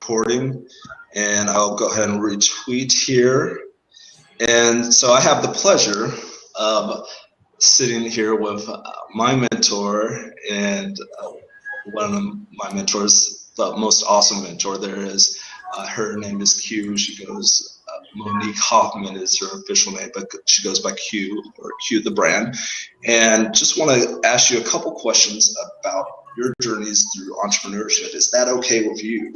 recording, and I'll go ahead and retweet here. And so I have the pleasure of sitting here with my mentor and one of my mentors, the most awesome mentor there is. Her name is Q. She goes, Monique Hoffman is her official name, but she goes by Q, or Q the brand. And just want to ask you a couple questions about your journeys through entrepreneurship. Is that okay with you?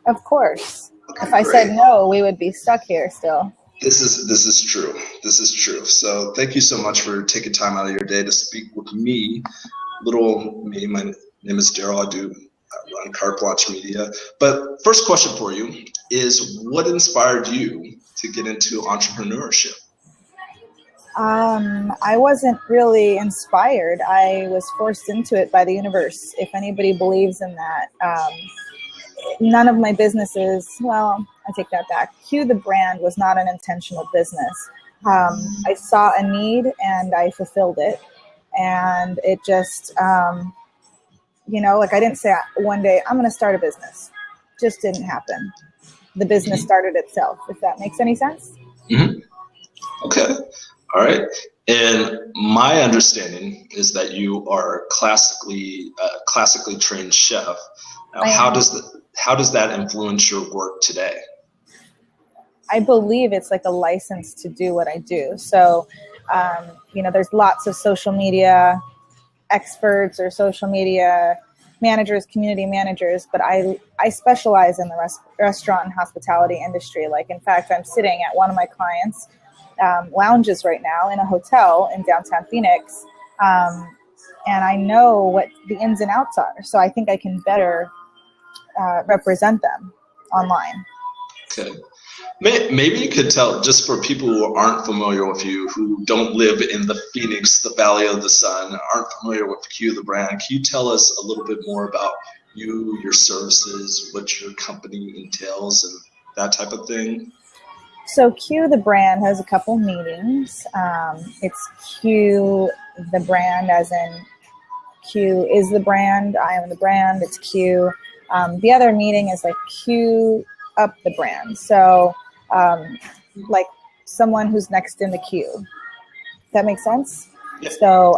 Of course. Okay, if I said no, we would be stuck here still. This is true. This is true. So thank you so much for taking time out of your day to speak with me. Little me, my name is Daryl. I run Carte Blanche Media. But first question for you is, what inspired you to get into entrepreneurship? I wasn't really inspired. I was forced into it by the universe, if anybody believes in that. None of my businesses, well, I take that back. Q the brand was not an intentional business. I saw a need and I fulfilled it. And it just, like I didn't say one day, I'm going to start a business. Just didn't happen. The business started itself, if that makes any sense. Mm-hmm. Okay. All right. And my understanding is that you are classically trained chef. Now, how does that influence your work today? I believe it's like a license to do what I do. So, there's lots of social media experts or social media managers, community managers, but I specialize in the restaurant and hospitality industry. Like, in fact, I'm sitting at one of my clients' lounges right now in a hotel in downtown Phoenix, and I know what the ins and outs are. So I think I can better represent them online. Okay. Maybe you could tell, just for people who aren't familiar with you, who don't live in the Phoenix, the Valley of the Sun, aren't familiar with Q the brand, can you tell us a little bit more about you, your services, what your company entails, and that type of thing? So Q the brand has a couple meanings. It's Q the brand, as in Q is the brand, I am the brand, it's Q. The other meaning is like Q up the brand. So like someone who's next in the queue. That makes sense? Yeah. So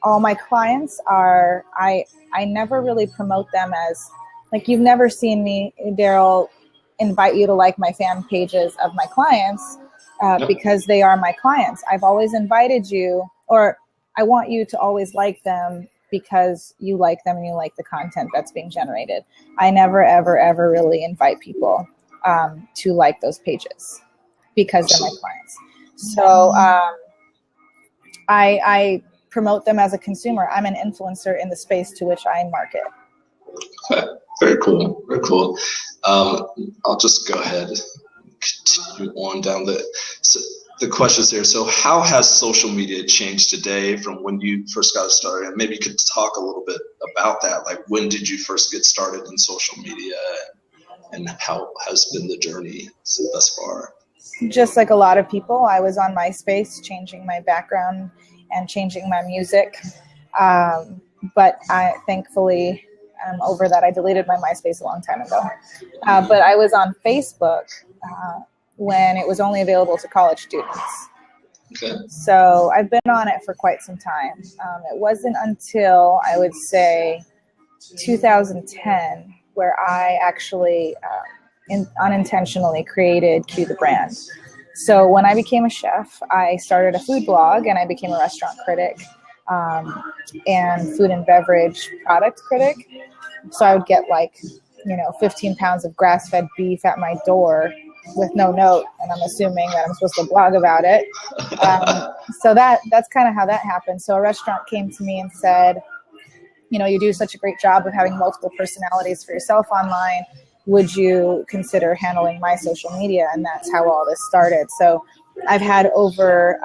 all my clients are, I never really promote them as, like, you've never seen me, Daryl, invite you to like my fan pages of my clients because they are my clients. I've always invited you, or I want you to always like them because you like them and you like the content that's being generated. I never, ever, ever really invite people to like those pages because they're my clients. So I promote them as a consumer. I'm an influencer in the space to which I market. Okay. Very cool. Very cool. I'll just go ahead and continue on down the questions here. So how has social media changed today from when you first got started? And maybe you could talk a little bit about that. Like, when did you first get started in social media, and how has been the journey thus far? Just like a lot of people, I was on MySpace changing my background and changing my music. But I thankfully am over that. I deleted my MySpace a long time ago. But I was on Facebook when it was only available to college students. Okay. So I've been on it for quite some time. It wasn't until, I would say, 2010 where I actually unintentionally created Q the brand. So when I became a chef, I started a food blog and I became a restaurant critic and food and beverage product critic. So I would get 15 pounds of grass-fed beef at my door with no note, and I'm assuming that I'm supposed to blog about it. So that's kind of how that happened. So a restaurant came to me and said, you do such a great job of having multiple personalities for yourself online. Would you consider handling my social media? And that's how all this started. So I've had over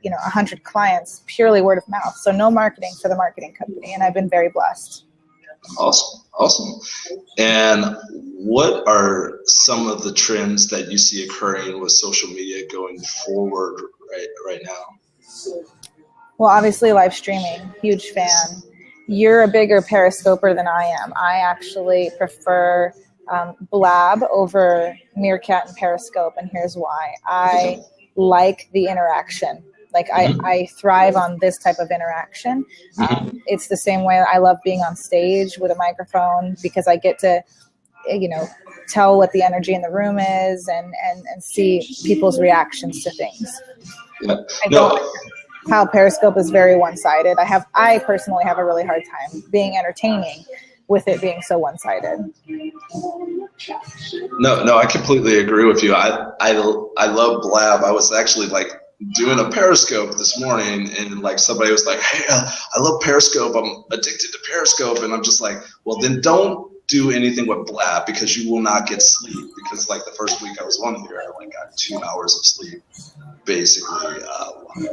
100 clients purely word of mouth. So no marketing for the marketing company, and I've been very blessed. Awesome. And what are some of the trends that you see occurring with social media going forward right now? Well, obviously live streaming, huge fan. You're a bigger periscoper than I am. I actually prefer Blab over Meerkat and Periscope, and here's why. I like the interaction. Like I thrive on this type of interaction. It's the same way I love being on stage with a microphone, because I get to, tell what the energy in the room is and see people's reactions to things. Yeah. I don't like how Periscope is very one-sided. I personally have a really hard time being entertaining with it being so one-sided. No, I completely agree with you. I love Blab. I was actually like doing a Periscope this morning, and like somebody was like, "Hey, I love Periscope. I'm addicted to Periscope," and I'm just like, "Well, then don't do anything with Blab, because you will not get sleep." Because like the first week I was on here, I like got 2 hours of sleep basically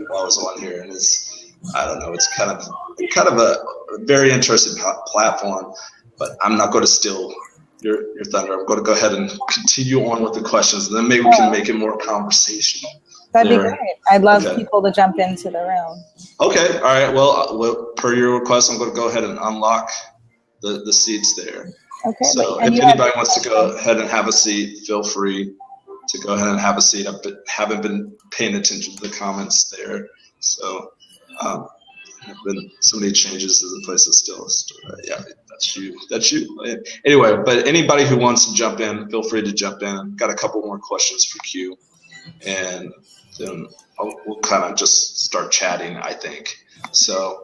while I was on here, and I don't know, it's kind of a very interesting platform. But I'm not going to steal your thunder. I'm going to go ahead and continue on with the questions, and then maybe we can make it more conversational. That'd be great. I'd love people to jump into the room. Okay. All right. Well, per your request, I'm going to go ahead and unlock the seats there. Okay. So if anybody wants to go ahead and have a seat, feel free to go ahead and have a seat. I haven't been paying attention to the comments there. So have been so many changes to the place. Is still yeah, that's you. Anyway, but anybody who wants to jump in, feel free to jump in. I've got a couple more questions for Q, and then we'll kind of just start chatting, I think. So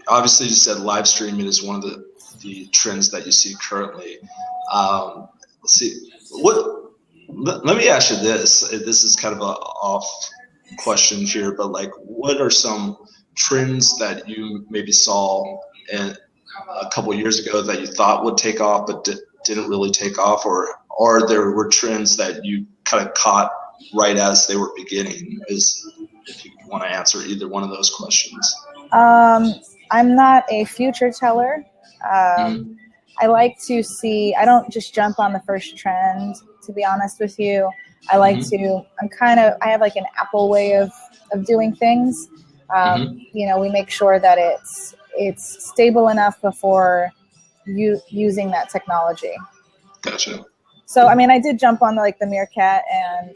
obviously you said live streaming is one of the trends that you see currently. Let's see, let me ask you this. This is kind of a off question here, but like, what are some trends that you maybe saw a couple of years ago that you thought would take off but didn't really take off, or there were trends that you kind of caught right as they were beginning? If you want to answer either one of those questions. I'm not a future teller. I like to see, I don't just jump on the first trend, to be honest with you. I like to, I have like an Apple way of doing things. We make sure that it's stable enough before using that technology. Gotcha. So, I mean, I did jump on the Meerkat and,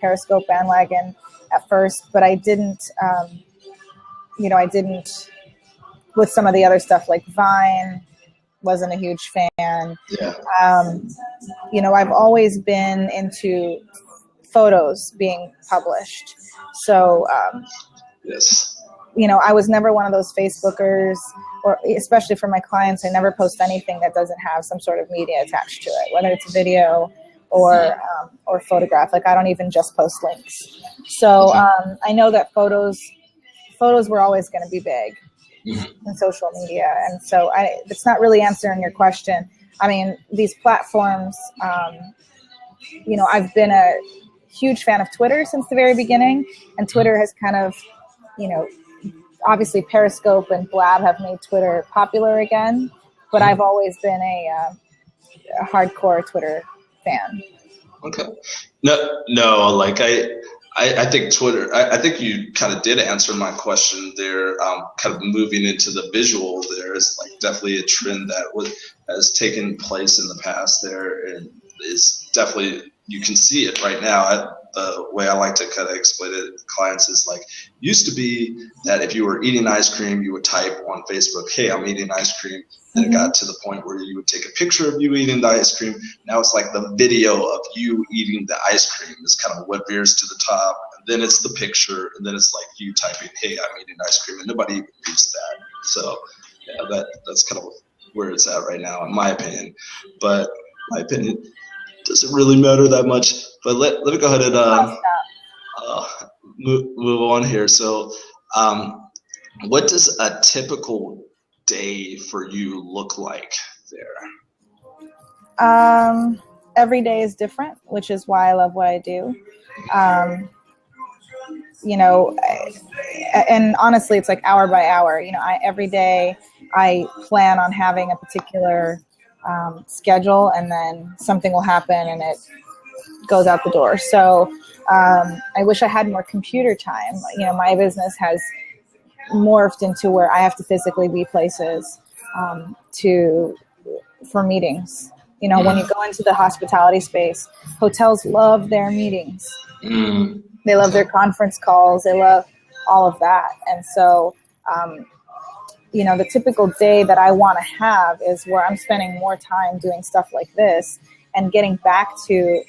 Periscope bandwagon at first, but I didn't, with some of the other stuff like Vine, wasn't a huge fan. Yeah. I've always been into photos being published. So, yes. I was never one of those Facebookers, or especially for my clients, I never post anything that doesn't have some sort of media attached to it, whether it's video or photograph. Like, I don't even just post links. So I know that photos were always going to be big in social media. And so it's not really answering your question. I mean, these platforms, I've been a huge fan of Twitter since the very beginning, and Twitter has kind of, obviously Periscope and Blab have made Twitter popular again, but I've always been a hardcore Twitter fan. Okay. No, like I think Twitter, I think you kind of did answer my question there. Kind of moving into the visual there is like definitely a trend that has taken place in the past there, and is definitely, you can see it right now. The way I like to kind of explain it to clients is like, used to be that if you were eating ice cream, you would type on Facebook, "Hey, I'm eating ice cream." And it got to the point where you would take a picture of you eating the ice cream. Now it's like the video of you eating the ice cream is kind of what veers to the top. And then it's the picture, and then it's like you typing, "Hey, I'm eating ice cream," and nobody even reads that. So yeah, that's kind of where it's at right now, in my opinion. But my opinion doesn't really matter that much. But let me go ahead and move on here. So what does a typical day for you look like there? Every day is different, which is why I love what I do. And honestly, it's like hour by hour. Every day I plan on having a particular schedule, and then something will happen and it goes out the door. So I wish I had more computer time. My business has morphed into where I have to physically be places to for meetings. You know, when you go into the hospitality space, hotels love their meetings. They love their conference calls. They love all of that. And so, you know, the typical day that I want to have is where I'm spending more time doing stuff like this and getting back to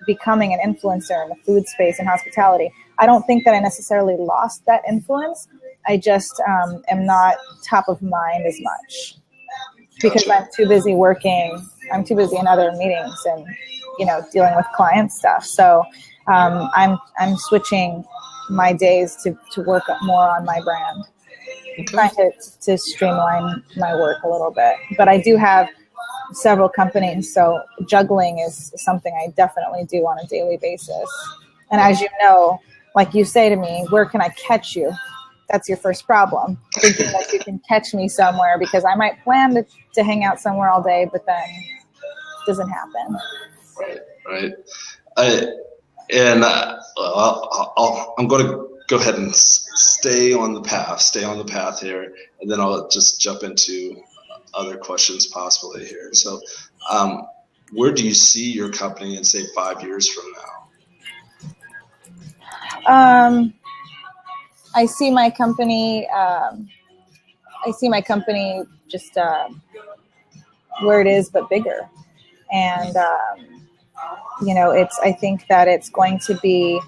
becoming an influencer in the food space and hospitality. I don't think that I necessarily lost that influence. I just am not top of mind as much because I'm too busy working. I'm too busy in other meetings and, you know, dealing with client stuff. So I'm switching my days to work more on my brand. Trying to streamline my work a little bit. But I do have several companies, so juggling is something I definitely do on a daily basis. And as you know, like you say to me, where can I catch you? That's your first problem. Thinking that you can catch me somewhere, because I might plan to hang out somewhere all day, but then it doesn't happen. Right. I'm going to go ahead and stay on the path here, and then I'll just jump into other questions possibly here. So where do you see your company in, say, 5 years from now? I see my company just where it is, but bigger. And you know, I think that it's going to be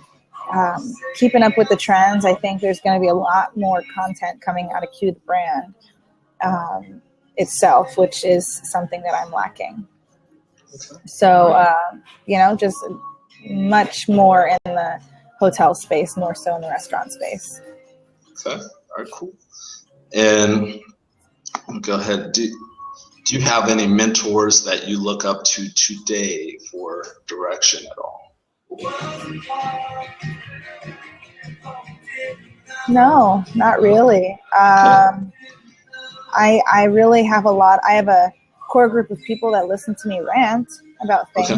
keeping up with the trends. I think there's going to be a lot more content coming out of Q the brand itself, which is something that I'm lacking. So, you know, just much more in the hotel space, more so in the restaurant space. Okay. All right, cool. And go ahead. Do you have any mentors that you look up to today for direction at all? No, not really. I really have I have a core group of people that listen to me rant about things.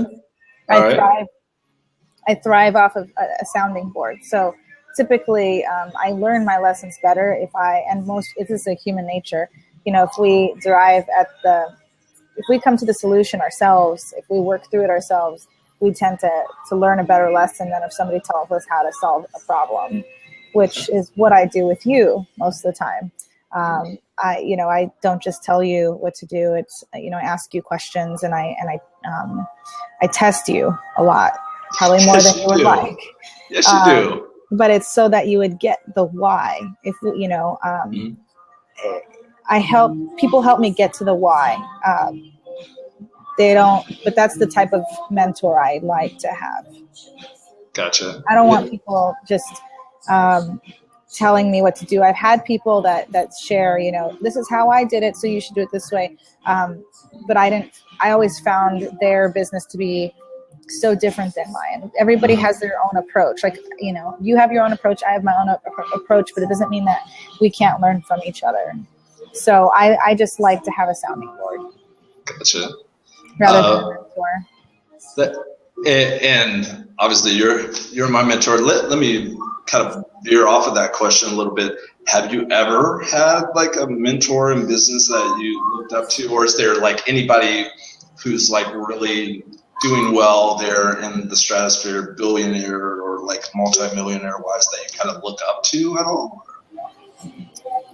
Okay. I thrive off of a sounding board. So typically, I learn my lessons better if it is a human nature. You know, if we come to the solution ourselves, if we work through it ourselves, we tend to learn a better lesson than if somebody tells us how to solve a problem, which is what I do with you most of the time. I don't just tell you what to do. It's, you know, I ask you questions and I test you a lot, probably more than you would like. Yes, you do. But it's so that you would get the why. If you know, people help me get to the why. They don't, but that's the type of mentor I like to have. Gotcha. I don't want people just telling me what to do. I've had people that share, you know, this is how I did it, so you should do it this way. But I always found their business to be so different than mine. Everybody has their own approach. Like, you know, you have your own approach, I have my own approach, but it doesn't mean that we can't learn from each other. So I just like to have a sounding board. Gotcha. Rather than a mentor. And obviously you're my mentor. Let me kind of veer off of that question a little bit. Have you ever had like a mentor in business that you looked up to, or is there like anybody who's like really doing well there in the stratosphere, billionaire or like multimillionaire wise, that you kind of look up to at all?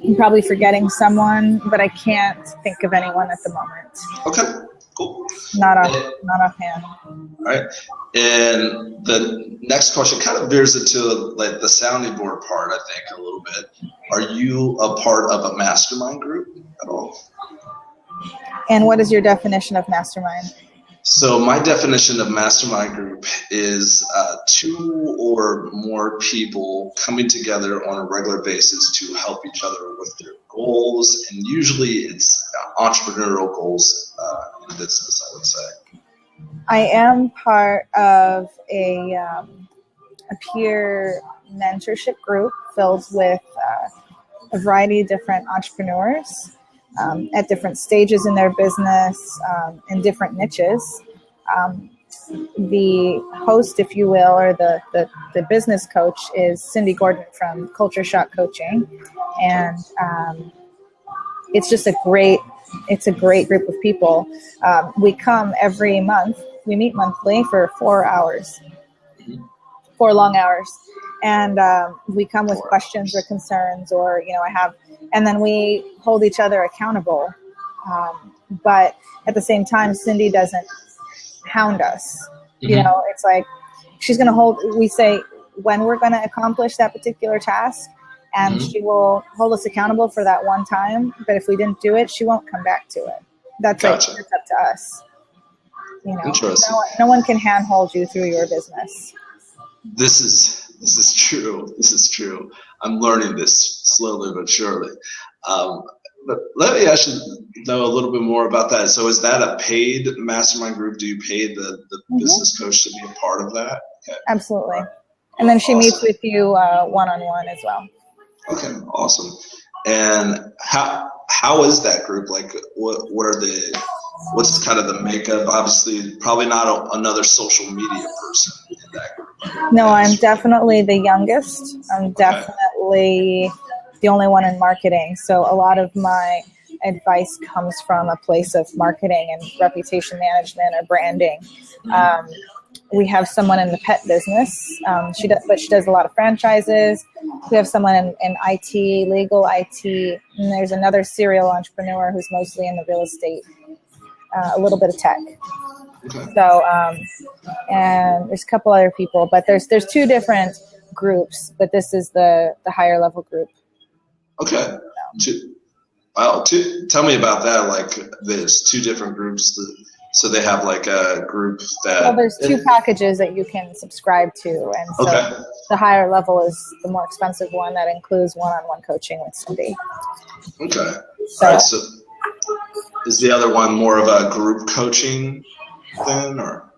I'm probably forgetting someone, but I can't think of anyone at the moment. Okay. Cool. Not offhand. All right. And the next question kind of veers into like the sounding board part, I think, a little bit. Are you a part of a mastermind group at all? And what is your definition of mastermind? So my definition of mastermind group is two or more people coming together on a regular basis to help each other with their goals, and usually it's entrepreneurial goals in business, I would say. I am part of a peer mentorship group filled with a variety of different entrepreneurs at different stages in their business, in different niches. The host, if you will, or the business coach is Cindy Gordon from Culture Shock Coaching. And it's just a great it's a great group of people. We come every month. We meet monthly for 4 hours, 4 long hours. And we come with questions or concerns, or, and then we hold each other accountable. But at the same time, Cindy doesn't hound us. It's like she's going to we say when we're going to accomplish that particular task, and she will hold us accountable for that one time. But if we didn't do it, she won't come back to it. That's Gotcha. It's up to us. Interesting. No one can handhold you through your business. This is true. This is true. I'm learning this slowly but surely. But let me actually know a little bit more about that. So is that a paid mastermind group? Do you pay the business coach to be a part of that? Okay. Absolutely. And then she meets with you one-on-one as well. Okay, awesome. And how is that group? Like, what's kind of the makeup? Obviously, probably not another social media person in that group. No, I'm definitely the youngest. I'm definitely the only one in marketing. So a lot of my advice comes from a place of marketing and reputation management or branding. We have someone in the pet business, but she does a lot of franchises. We have someone in IT, legal IT, and there's another serial entrepreneur who's mostly in the real estate, a little bit of tech. So, and there's a couple other people, but there's 2 different groups, but this is the higher level group. Okay. Tell me about that. Like, there's 2 different groups. So they have like a group that... Well, there's 2 packages that you can subscribe to. And so the higher level is the more expensive one that includes one-on-one coaching with Cindy. Okay. All right. So is the other one more of a group coaching then, or?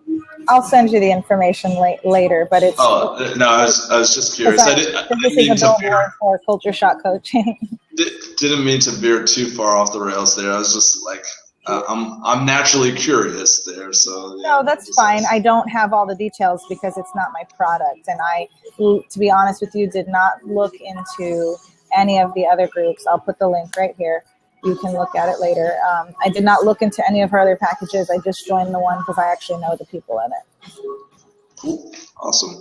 I'll send you the information later, but it's... Oh, no, I was just curious. I didn't mean to veer... for culture shock coaching. Didn't mean to veer too far off the rails there. I was just like... I'm naturally curious there, so yeah. No, that's fine. I don't have all the details because it's not my product, and I, to be honest with you, did not look into any of the other groups. I'll put the link right here. You can look at it later. I did not look into any of her other packages. I just joined the one because I actually know the people in it. Cool, awesome.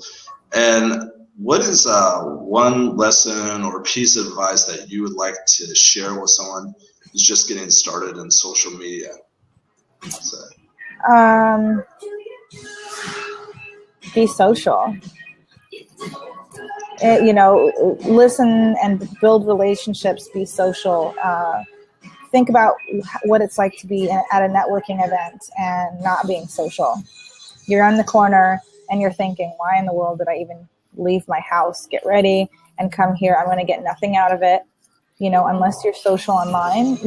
And what is one lesson or piece of advice that you would like to share with someone who's just getting started in social media? So. Be social. Listen and build relationships. Be social. Think about what it's like to be at a networking event and not being social. You're on the corner and you're thinking, why in the world did I even leave my house, get ready, and come here? I'm going to get nothing out of it. Unless you're social online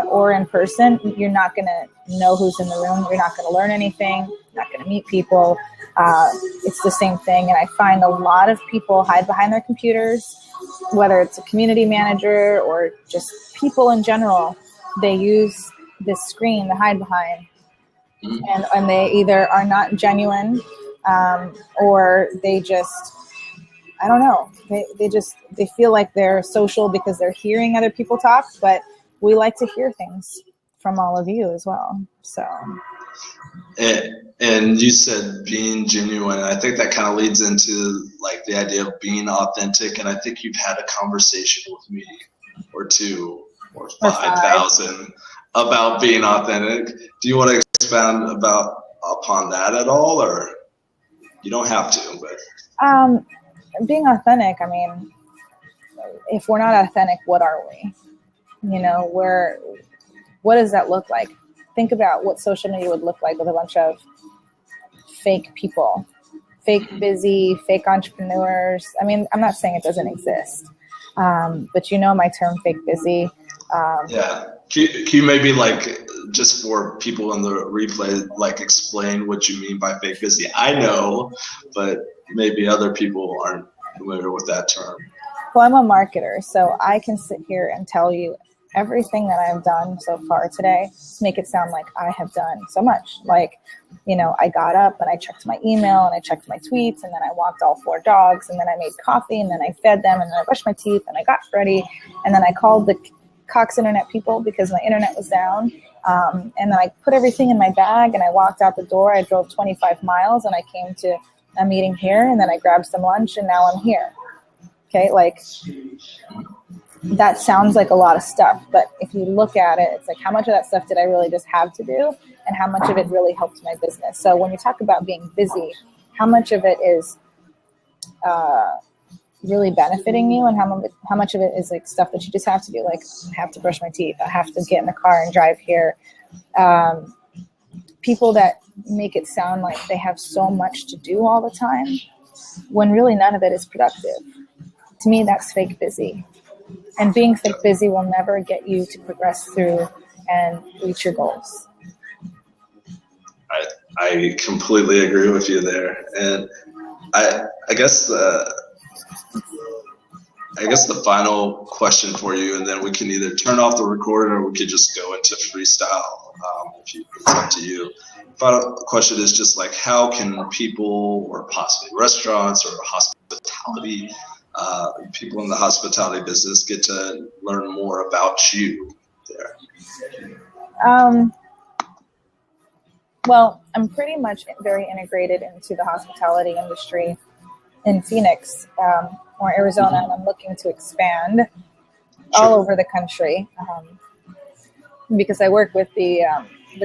or in person, you're not going to know who's in the room. You're not going to learn anything. You're not going to meet people. It's the same thing. And I find a lot of people hide behind their computers, whether it's a community manager or just people in general. They use this screen to hide behind. And they either are not genuine or they just... I don't know. They feel like they're social because they're hearing other people talk, but we like to hear things from all of you as well. So. And you said being genuine. I think that kind of leads into like the idea of being authentic. And I think you've had a conversation with me or 2 or 5,000 about being authentic. Do you want to expound upon that at all, or you don't have to? But. Being authentic, I mean, if we're not authentic, what are we? What does that look like? Think about what social media would look like with a bunch of fake people, fake busy, fake entrepreneurs. I mean, I'm not saying it doesn't exist, but my term fake busy. Yeah. Can you maybe just for people in the replay, explain what you mean by fake busy? I know, but maybe other people aren't familiar with that term. Well, I'm a marketer, so I can sit here and tell you everything that I've done so far today, make it sound like I have done so much. I got up and I checked my email and I checked my tweets, and then I walked all 4 dogs, and then I made coffee, and then I fed them, and then I brushed my teeth and I got ready, and then I called Cox Internet people because my internet was down. And then I put everything in my bag and I walked out the door. I drove 25 miles and I came to a meeting here, and then I grabbed some lunch and now I'm here. Okay, like that sounds like a lot of stuff, but if you look at it, it's like how much of that stuff did I really just have to do and how much of it really helped my business. So when you talk about being busy, how much of it is really benefiting you and how much of it is like stuff that you just have to do, like I have to brush my teeth, I have to get in the car and drive here. People that make it sound like they have so much to do all the time when really none of it is productive. To me, that's fake busy. And being fake busy will never get you to progress through and reach your goals. I completely agree with you there. And I guess the final question for you, and then we can either turn off the recording or we could just go into freestyle. It's up to you. Final question is just like, how can people, or possibly restaurants or hospitality, people in the hospitality business get to learn more about you there? Well, I'm pretty much very integrated into the hospitality industry in Phoenix or Arizona, and I'm looking to expand all over the country because I work with the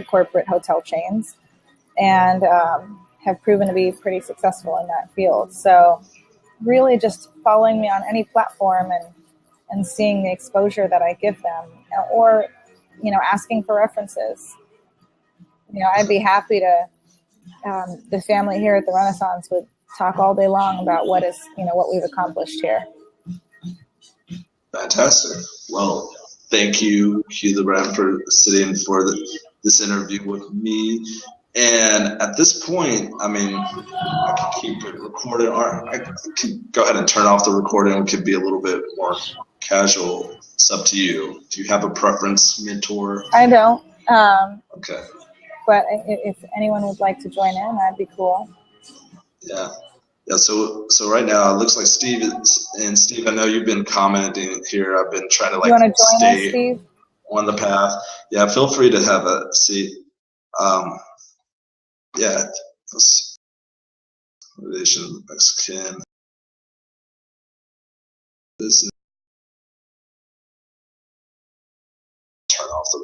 corporate hotel chains and have proven to be pretty successful in that field. So really just following me on any platform and seeing the exposure that I give them, or, asking for references. I'd be happy to, the family here at the Renaissance would talk all day long about what we've accomplished here. Fantastic. Well, thank you, Hugh the Brand, for sitting for this interview with me. And at this point, I can keep it recorded, or I can go ahead and turn off the recording. It could be a little bit more casual. It's up to you. Do you have a preference, mentor? I don't. Okay. But if anyone would like to join in, that'd be cool. Yeah. So right now it looks like Steve Steve, I know you've been commenting here. I've been trying to stay on the path. Yeah, feel free to have a seat. Yeah, relation Mexican business. Turn off the